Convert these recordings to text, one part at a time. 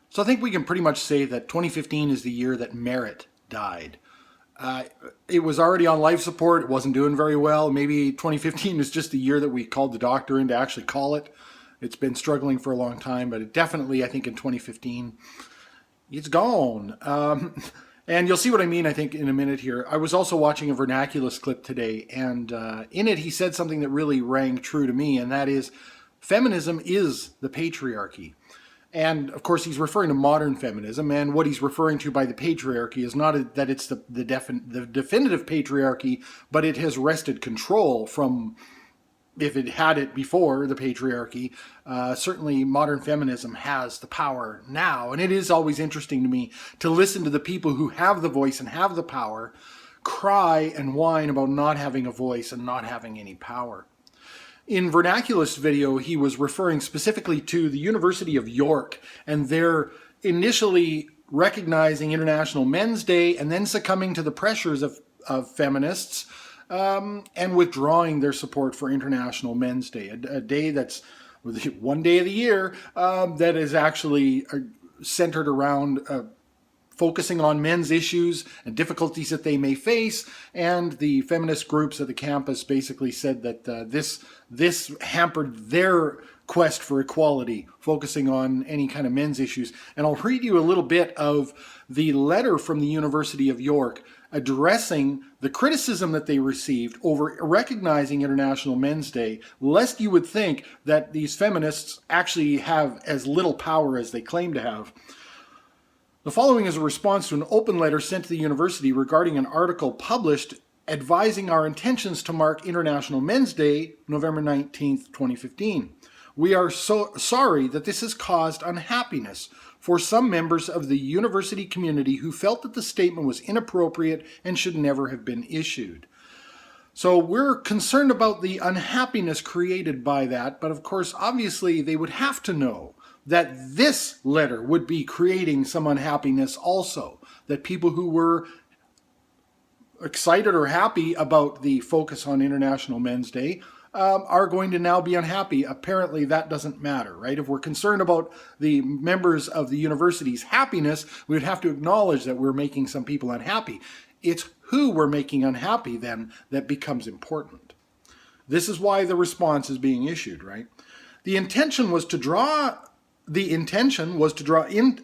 So I think we can pretty much say that 2015 is the year that Merit died. It was already on life support. It wasn't doing very well. Maybe 2015 is just the year that we called the doctor in to actually call it. It's been struggling for a long time, but it definitely, I think in 2015, it's gone. And you'll see what I mean, I think, in a minute here. I was also watching a Vernaculus clip today, and in it he said something that really rang true to me, and that is feminism is the patriarchy. And of course, he's referring to modern feminism, and what he's referring to by the patriarchy is not that it's the definitive patriarchy, but it has wrested control from, if it had it before the patriarchy. Certainly modern feminism has the power now, and it is always interesting to me to listen to the people who have the voice and have the power cry and whine about not having a voice and not having any power. In Vernaculus video, he was referring specifically to the University of York and their initially recognizing International Men's Day and then succumbing to the pressures of feminists and withdrawing their support for International Men's Day, a day that's one day of the year that is actually centered around focusing on men's issues and difficulties that they may face. And the feminist groups at the campus basically said that this hampered their quest for equality, focusing on any kind of men's issues. And I'll read you a little bit of the letter from the University of York addressing the criticism that they received over recognizing International Men's Day, lest you would think that these feminists actually have as little power as they claim to have. The following is a response to an open letter sent to the university regarding an article published advising our intentions to mark International Men's Day, November 19th, 2015. We are so sorry that this has caused unhappiness for some members of the university community who felt that the statement was inappropriate and should never have been issued. So we're concerned about the unhappiness created by that, but of course, obviously, they would have to know that this letter would be creating some unhappiness also, that people who were excited or happy about the focus on International Men's Day are going to now be unhappy. Apparently that doesn't matter, right? If we're concerned about the members of the university's happiness, we would have to acknowledge that we're making some people unhappy. It's who we're making unhappy then that becomes important. This is why the response is being issued, right? The intention was to draw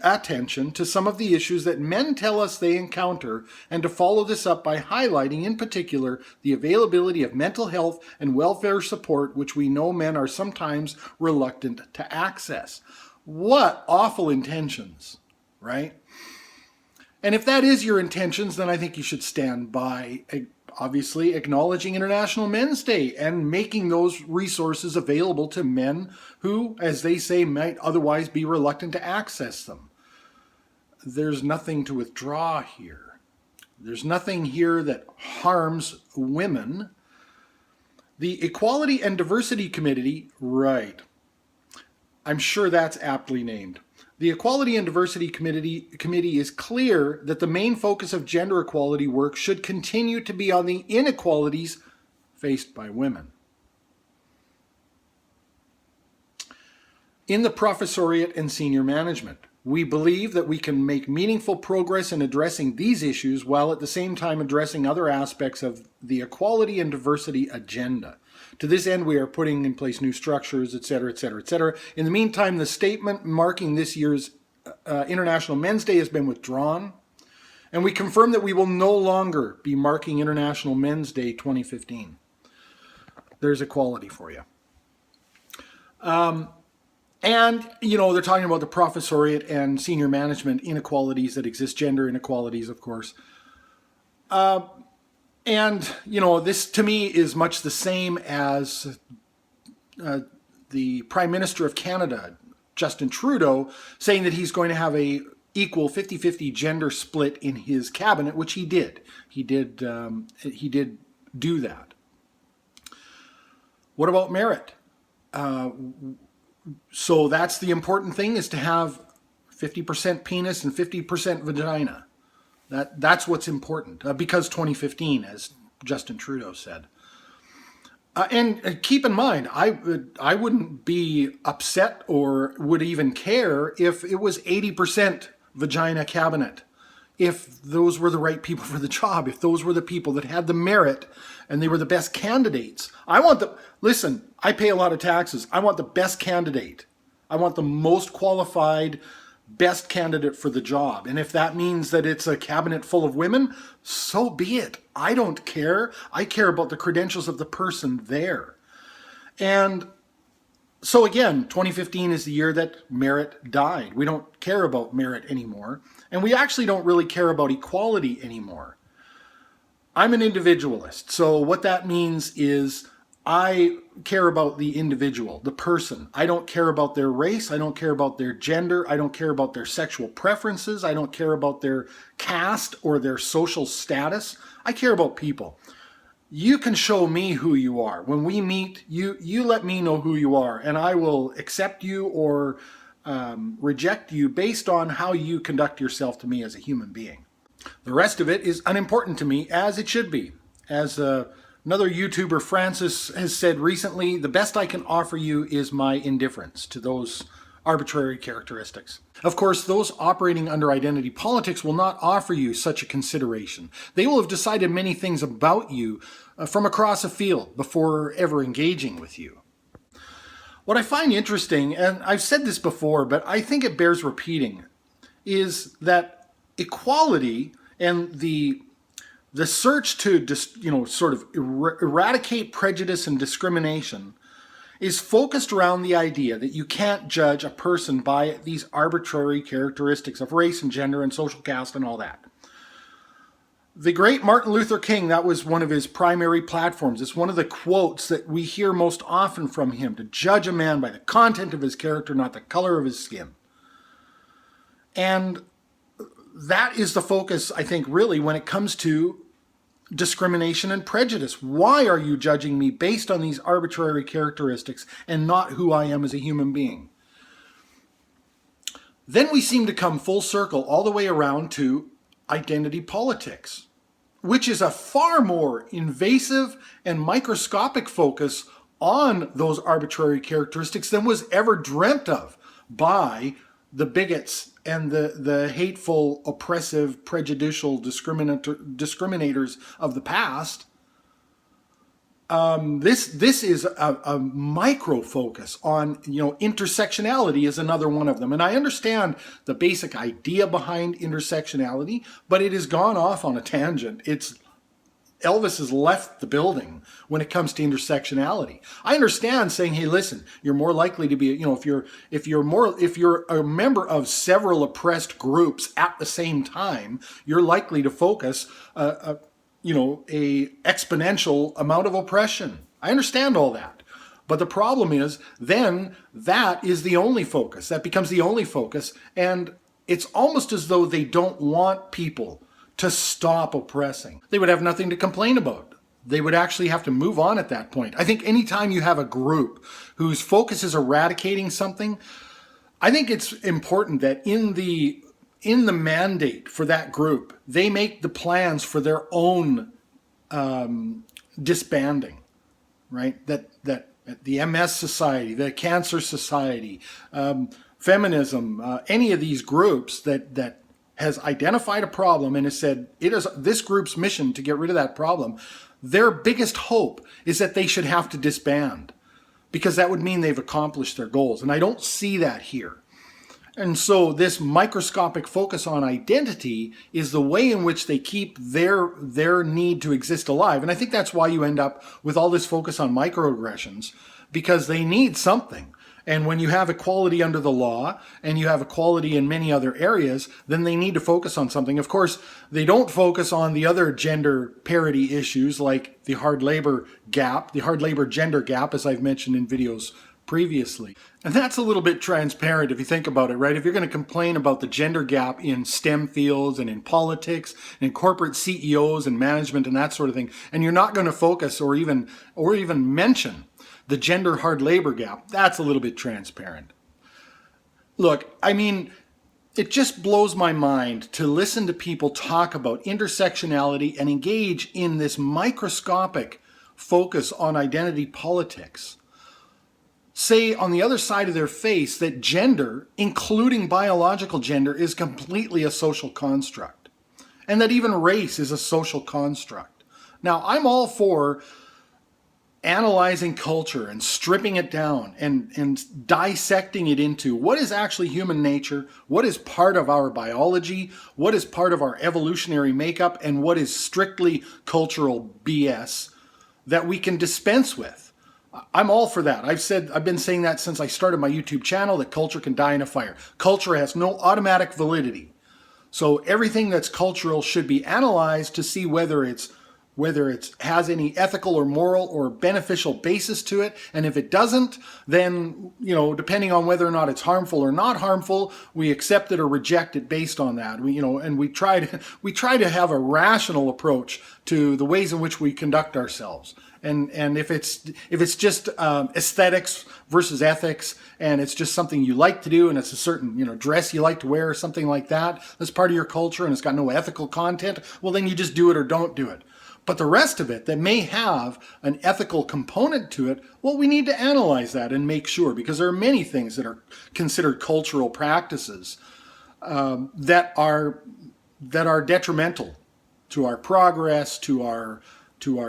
attention to some of the issues that men tell us they encounter, and to follow this up by highlighting in particular the availability of mental health and welfare support, which we know men are sometimes reluctant to access. What awful intentions, right? And if that is your intentions, then I think you should stand by obviously acknowledging International Men's Day and making those resources available to men who, as they say, might otherwise be reluctant to access them. There's nothing to withdraw here. There's nothing here that harms women. The Equality and Diversity Committee, right. I'm sure that's aptly named. The Equality and Diversity Committee is clear that the main focus of gender equality work should continue to be on the inequalities faced by women. In the professoriate and senior management, we believe that we can make meaningful progress in addressing these issues while at the same time addressing other aspects of the equality and diversity agenda. To this end, we are putting in place new structures, etc., etc., etc. In the meantime, the statement marking this year's International Men's Day has been withdrawn, and we confirm that we will no longer be marking International Men's Day 2015. There's equality for you. And, you know, they're talking about the professoriate and senior management inequalities that exist, gender inequalities, of course. And, you know, this to me is much the same as the Prime Minister of Canada, Justin Trudeau, saying that he's going to have a equal 50-50 gender split in his cabinet, which he did. He did do that. What about merit? So that's the important thing, is to have 50% penis and 50% vagina. That's what's important, because 2015, as Justin Trudeau said. And keep in mind, I wouldn't be upset or would even care if it was 80% vagina cabinet. If those were the right people for the job, if those were the people that had the merit and they were the best candidates. Listen, I pay a lot of taxes. I want the best candidate. I want the most qualified, best candidate for the job. And if that means that it's a cabinet full of women, so be it. I don't care. I care about the credentials of the person there. And so again, 2015 is the year that merit died. We don't care about merit anymore. And we actually don't really care about equality anymore. I'm an individualist. So what that means is I care about the individual, the person. I don't care about their race. I don't care about their gender. I don't care about their sexual preferences. I don't care about their caste or their social status. I care about people. You can show me who you are. When we meet, you let me know who you are, and I will accept you or reject you based on how you conduct yourself to me as a human being. The rest of it is unimportant to me, as it should be. As another YouTuber, Francis, has said recently, the best I can offer you is my indifference to those arbitrary characteristics. Of course, those operating under identity politics will not offer you such a consideration. They will have decided many things about you from across a field before ever engaging with you. What I find interesting, and I've said this before, but I think it bears repeating, is that equality and the search to sort of eradicate prejudice and discrimination is focused around the idea that you can't judge a person by these arbitrary characteristics of race and gender and social caste and all that. The great Martin Luther King, that was one of his primary platforms. It's one of the quotes that we hear most often from him, to judge a man by the content of his character, not the color of his skin. And that is the focus, I think, really, when it comes to discrimination and prejudice. Why are you judging me based on these arbitrary characteristics and not who I am as a human being? Then we seem to come full circle all the way around to identity politics, which is a far more invasive and microscopic focus on those arbitrary characteristics than was ever dreamt of by the bigots and the hateful, oppressive, prejudicial discriminators of the past. This is a micro focus on, intersectionality is another one of them. And I understand the basic idea behind intersectionality, but it has gone off on a tangent. Elvis has left the building when it comes to intersectionality. I understand saying, hey, listen, you're more likely to be, if you're a member of several oppressed groups at the same time, you're likely to focus a exponential amount of oppression. I understand all that. But the problem is then that is the only focus. That becomes the only focus. And it's almost as though they don't want people to stop oppressing. They would have nothing to complain about. They would actually have to move on at that point. I think anytime you have a group whose focus is eradicating something, I think it's important that in the mandate for that group, they make the plans for their own disbanding, right? That the MS Society, the Cancer Society, feminism, any of these groups that has identified a problem and has said it is this group's mission to get rid of that problem, their biggest hope is that they should have to disband, because that would mean they've accomplished their goals. And I don't see that here. And so this microscopic focus on identity is the way in which they keep their need to exist alive. And I think that's why you end up with all this focus on microaggressions, because they need something. And when you have equality under the law and you have equality in many other areas, then they need to focus on something. Of course, they don't focus on the other gender parity issues like the hard labor gap, the hard labor gender gap, as I've mentioned in videos previously. And that's a little bit transparent if you think about it, right? If you're going to complain about the gender gap in STEM fields and in politics and in corporate CEOs and management and that sort of thing, and you're not going to focus or even mention the gender hard labor gap, that's a little bit transparent. Look, I mean, it just blows my mind to listen to people talk about intersectionality and engage in this microscopic focus on identity politics say on the other side of their face that gender, including biological gender, is completely a social construct, and that even race is a social construct. Now, I'm all for analyzing culture and stripping it down and dissecting it into what is actually human nature, what is part of our biology, what is part of our evolutionary makeup, and what is strictly cultural BS that we can dispense with. I'm all for that. I've been saying that since I started my YouTube channel, that culture can die in a fire. Culture has no automatic validity. So everything that's cultural should be analyzed to see whether it has any ethical or moral or beneficial basis to it. And if it doesn't, then, depending on whether or not it's harmful or not harmful, we accept it or reject it based on that. We try to have a rational approach to the ways in which we conduct ourselves. And if it's just aesthetics versus ethics, and it's just something you like to do, and it's a certain dress you like to wear or something like that, that's part of your culture, and it's got no ethical content, well, then you just do it or don't do it. But the rest of it that may have an ethical component to it, well, we need to analyze that and make sure, because there are many things that are considered cultural practices that are detrimental to our progress, to our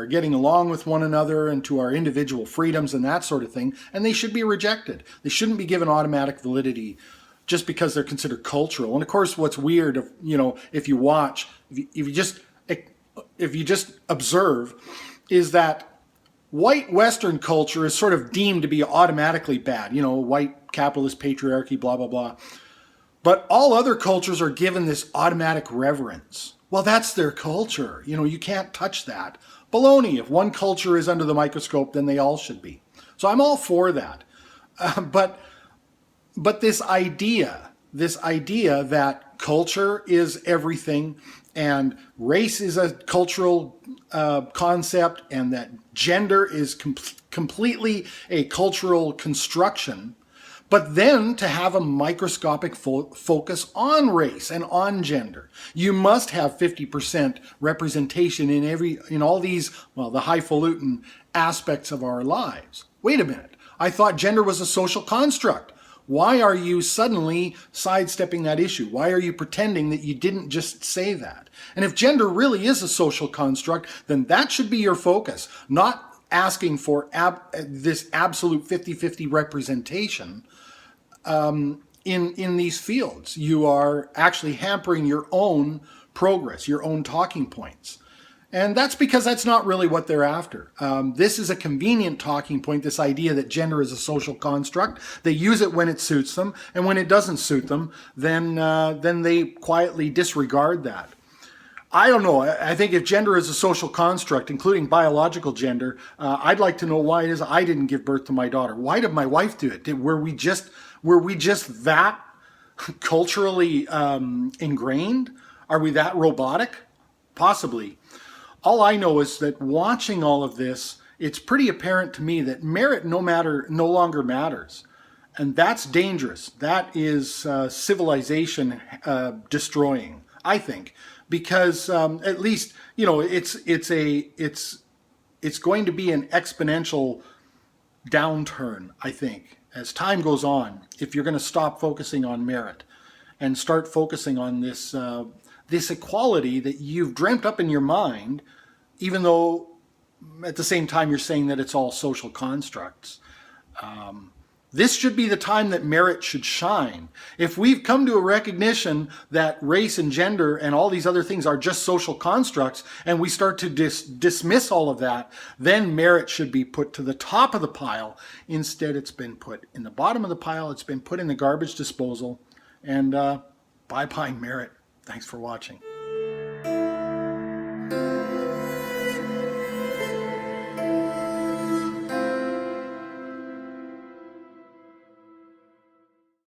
getting along with one another, and to our individual freedoms and that sort of thing, and they should be rejected. They shouldn't be given automatic validity just because they're considered cultural. And of course, what's weird, if you watch, if you just observe, is that white Western culture is sort of deemed to be automatically bad. White capitalist patriarchy, blah, blah, blah. But all other cultures are given this automatic reverence. Well, that's their culture. You can't touch that. Baloney. If one culture is under the microscope, then they all should be. So I'm all for that. But this idea that culture is everything, and race is a cultural concept, and that gender is completely a cultural construction, but then to have a microscopic focus on race and on gender. You must have 50% representation in all these, the highfalutin aspects of our lives. Wait a minute. I thought gender was a social construct. Why are you suddenly sidestepping that issue? Why are you pretending that you didn't just say that? And if gender really is a social construct, then that should be your focus, not asking for this absolute 50-50 representation in these fields. You are actually hampering your own progress, your own talking points. And that's because that's not really what they're after. This is a convenient talking point, this idea that gender is a social construct. They use it when it suits them, and when it doesn't suit them, then they quietly disregard that. I don't know. I think if gender is a social construct, including biological gender, I'd like to know why it is I didn't give birth to my daughter. Why did my wife do it? Were we just that culturally ingrained? Are we that robotic? Possibly. All I know is that watching all of this, it's pretty apparent to me that merit no longer matters. And that's dangerous. That is civilization destroying, I think. Because at least, it's going to be an exponential downturn, I think, as time goes on, if you're going to stop focusing on merit and start focusing on this equality that you've dreamt up in your mind, even though at the same time you're saying that it's all social constructs. This should be the time that merit should shine. If we've come to a recognition that race and gender and all these other things are just social constructs, and we start to dismiss all of that, then merit should be put to the top of the pile. Instead, it's been put in the bottom of the pile. It's been put in the garbage disposal. And bye-bye merit. Thanks for watching.